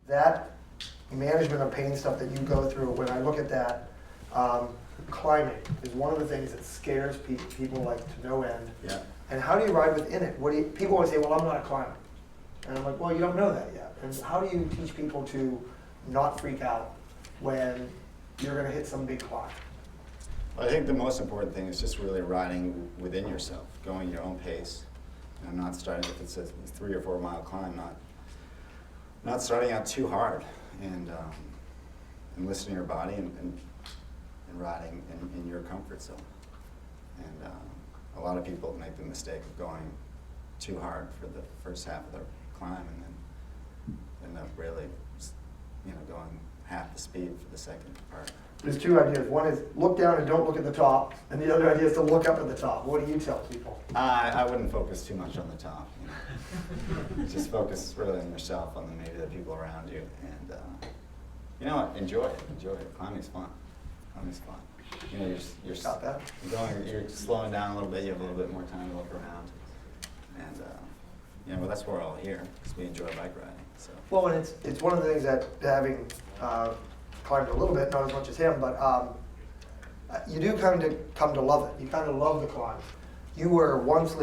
that management of pain stuff that you go through, when I look at that, climbing is one of the things that scares people like to no end. Yeah. And how do you ride within it? People always say, well, I'm not a climber. And I'm like, well, you don't know that yet. And how do you teach people to not freak out when you're going to hit some big climb? Well, I think the most important thing is just really riding within yourself, going your own pace. You know, not starting, if it's a 3 or 4 mile climb, not starting out too hard, and listening to your body and riding in your comfort zone. And a lot of people make the mistake of going too hard for the first half of their climb, and then end up really, going half the speed for the second part. There's 2 ideas. One is look down and don't look at the top, and the other idea is to look up at the top. What do you tell people? I wouldn't focus too much on the top. Just focus really on yourself, on maybe the people around you, and enjoy it. Enjoy it. Climbing's fun. Climbing's fun. You're Got that? You're slowing down a little bit. You have a little bit more time to look around, and well, that's why we're all here, because we enjoy bike riding. So. Well, and it's one of the things that, having climbed a little bit, not as much as him, but you do kind of come to love it. You kind of love the climb. You were once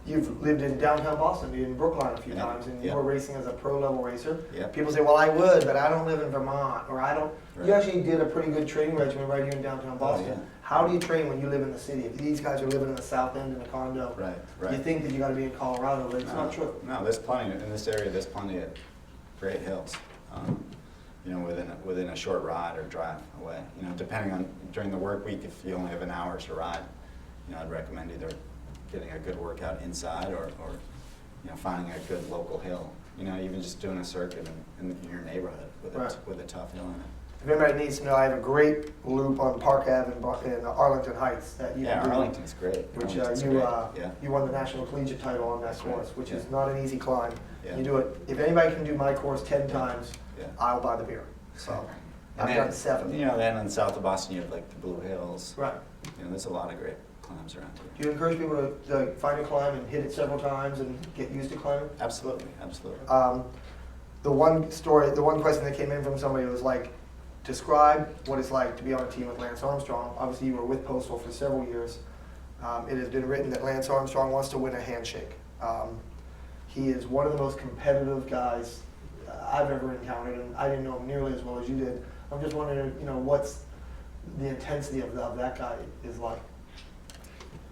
you've lived in downtown Boston, in Brookline a few times, and you were racing as a pro-level racer. Yeah. People say, well, I would, but I don't live in Vermont, or I don't. Right. You actually did a pretty good training regimen right here in downtown Boston. Oh, yeah. How do you train when you live in the city? If these guys are living in the South End in a condo, Right. you think that you got to be in Colorado, but it's not true. No, there's plenty, in this area, there's plenty of great hills. Within a short ride or drive away. Depending on during the work week, if you only have an hour to ride, I'd recommend either getting a good workout inside or finding a good local hill. Even just doing a circuit in your neighborhood with a tough hill in it. If anybody needs to know, I have a great loop on Park Ave in Arlington Heights that you can do. Arlington's great. Which you won the national collegiate title on that course, which is not an easy climb. Yeah. You do it. If anybody can do my course 10 times, Yeah. I'll buy the beer. So And I've then, done 7. then in south of Boston, you have like the Blue Hills. Right. There's a lot of great climbs around here. Do you encourage people to find a climb and hit it several times and get used to climbing? Absolutely. The one question that came in from somebody was like, describe what it's like to be on a team with Lance Armstrong. Obviously, you were with Postal for several years. It has been written that Lance Armstrong wants to win a handshake. He is one of the most competitive guys I've ever encountered, and I didn't know him nearly as well as you did. I'm just wondering, what's the intensity of that guy is like?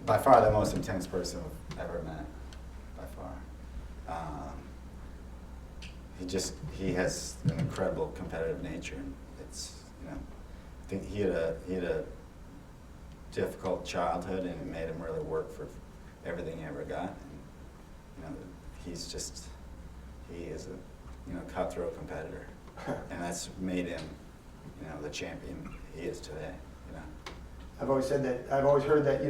By far the most intense person I've ever met. By far. He has an incredible competitive nature. I think he had a difficult childhood, and it made him really work for everything he ever got. And, he is a cutthroat competitor, and that's made him, the champion he is today. I've always said that. I've always heard that.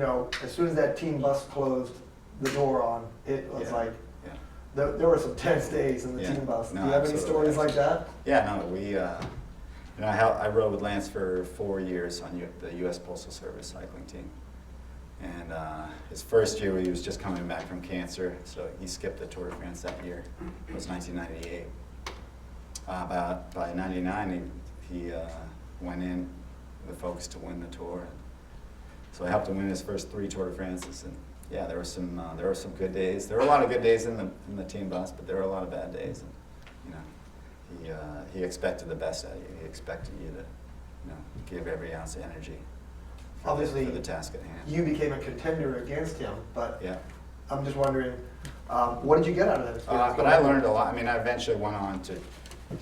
As soon as that team bus closed the door on, it was like. Yeah. There were some tense days in the team bus. No, do you have any stories like that? Yeah, no, we. I rode with Lance for 4 years on the U.S. Postal Service cycling team. And his first year, he was just coming back from cancer, so he skipped the Tour de France that year. It was 1998. By 99, he went in with a focus to win the Tour. So I helped him win his first 3 Tour de Frances, and yeah, there were some good days. There were a lot of good days in the team bus, but there were a lot of bad days. And, he expected the best out of you. He expected you to, give every ounce of energy. Obviously, for the task at hand. You became a contender against him, but yeah. I'm just wondering, what did you get out of that experience? But I learned a lot. I eventually went on to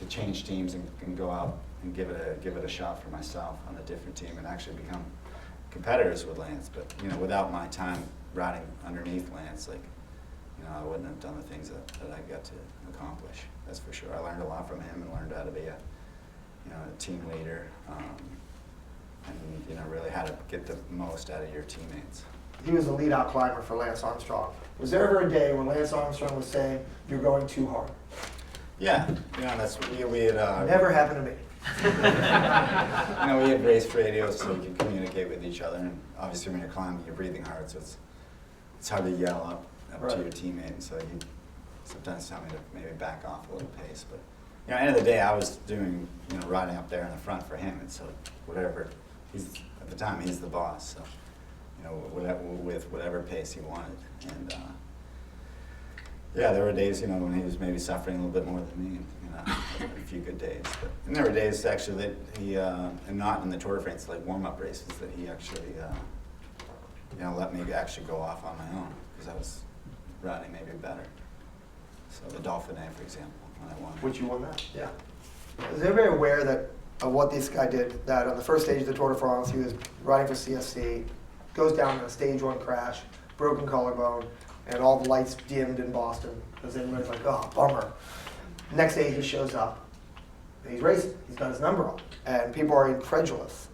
change teams and go out and give it a shot for myself on a different team and actually become competitors with Lance. But without my time riding underneath Lance, I wouldn't have done the things that I got to accomplish. That's for sure. I learned a lot from him and learned how to be a team leader. And really how to get the most out of your teammates. He was the lead-out climber for Lance Armstrong. Was there ever a day when Lance Armstrong was saying, "You're going too hard"? Yeah, that's we had. Never happened to me. We had race radios so we could communicate with each other, and obviously when you're climbing, you're breathing hard, so it's hard to yell up right. to your teammate. And so you sometimes tell me to maybe back off a little pace, but end of the day, I was doing, riding up there in the front for him, and so whatever, at the time, he's the boss, so, with whatever pace he wanted. And, yeah, there were days, when he was maybe suffering a little bit more than me, a few good days. And there were days, actually, that he, and not in the Tour de France, like warm-up races, that he actually, let me actually go off on my own, because I was riding maybe better. So the Dauphiné, for example, when I won. Which you won that, yeah. Is everybody aware that of what this guy did? That on the first stage of the Tour de France, he was riding for CSC, goes down in a stage 1 crash, broken collarbone, and all the lights dimmed in Boston because everybody's like, oh, bummer. Next day he shows up, and he's racing. He's got his number on, and people are incredulous.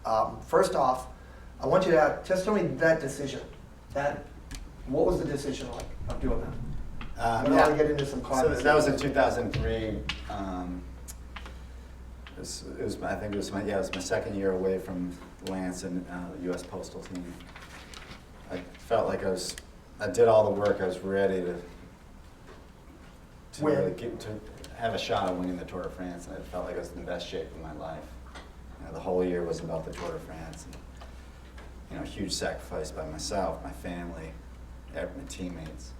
First off, I want you to just tell me that decision. What was the decision like of doing that? I don't want to get into some So context. that was in 2003. I think it was my second year away from Lance and the U.S. Postal team. I felt like I did all the work. I was ready to really to have a shot at winning the Tour de France, and I felt like I was in the best shape of my life. The whole year was about the Tour de France, and huge sacrifice by myself, my family, my teammates.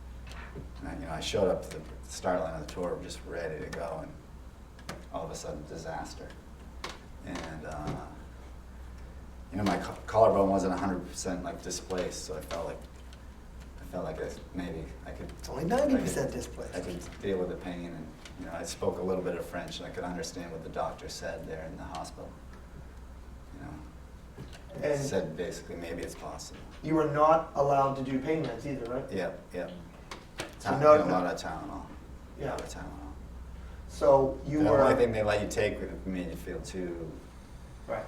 And, I showed up to the start line of the tour just ready to go, and all of a sudden, disaster. And my collarbone wasn't 100% like displaced, so I felt like maybe I could. It's only 90% displaced. I could deal with the pain, and I spoke a little bit of French, and I could understand what the doctor said there in the hospital. And said basically maybe it's possible. you were not allowed to do pain meds either, right? Yep. So A no- lot of Tylenol. Yeah. A lot of Tylenol. So you The were only thing they let you take made you feel too, right.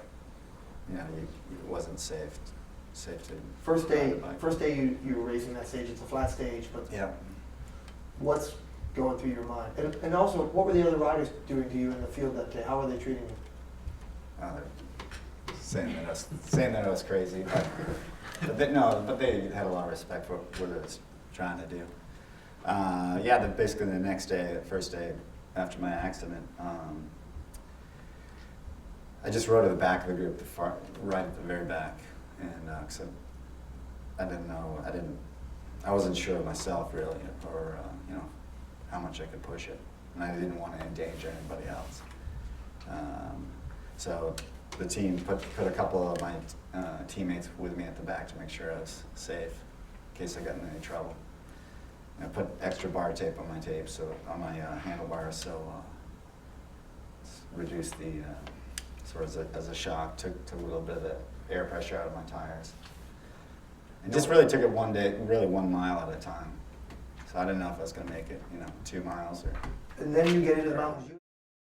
it wasn't safe to. First ride a bike. day you were racing that stage. It's a flat stage, but Yeah. what's going through your mind? And also, what were the other riders doing to you in the field that day? How were they treating you? They're saying that I was crazy, but they had a lot of respect for what I was trying to do. Basically the next day, the first day after my accident, I just rode to the back of the group, right at the very back, and cause I wasn't sure of myself really, or how much I could push it, and I didn't want to endanger anybody else. So the team put a couple of my teammates with me at the back to make sure I was safe in case I got in any trouble. I put extra bar tape on my handlebars, so reduced the sort of as a shock, took a little bit of the air pressure out of my tires, and just really took it 1 mile at a time. So I didn't know if I was going to make it, 2 miles or. And then you get into the mountains.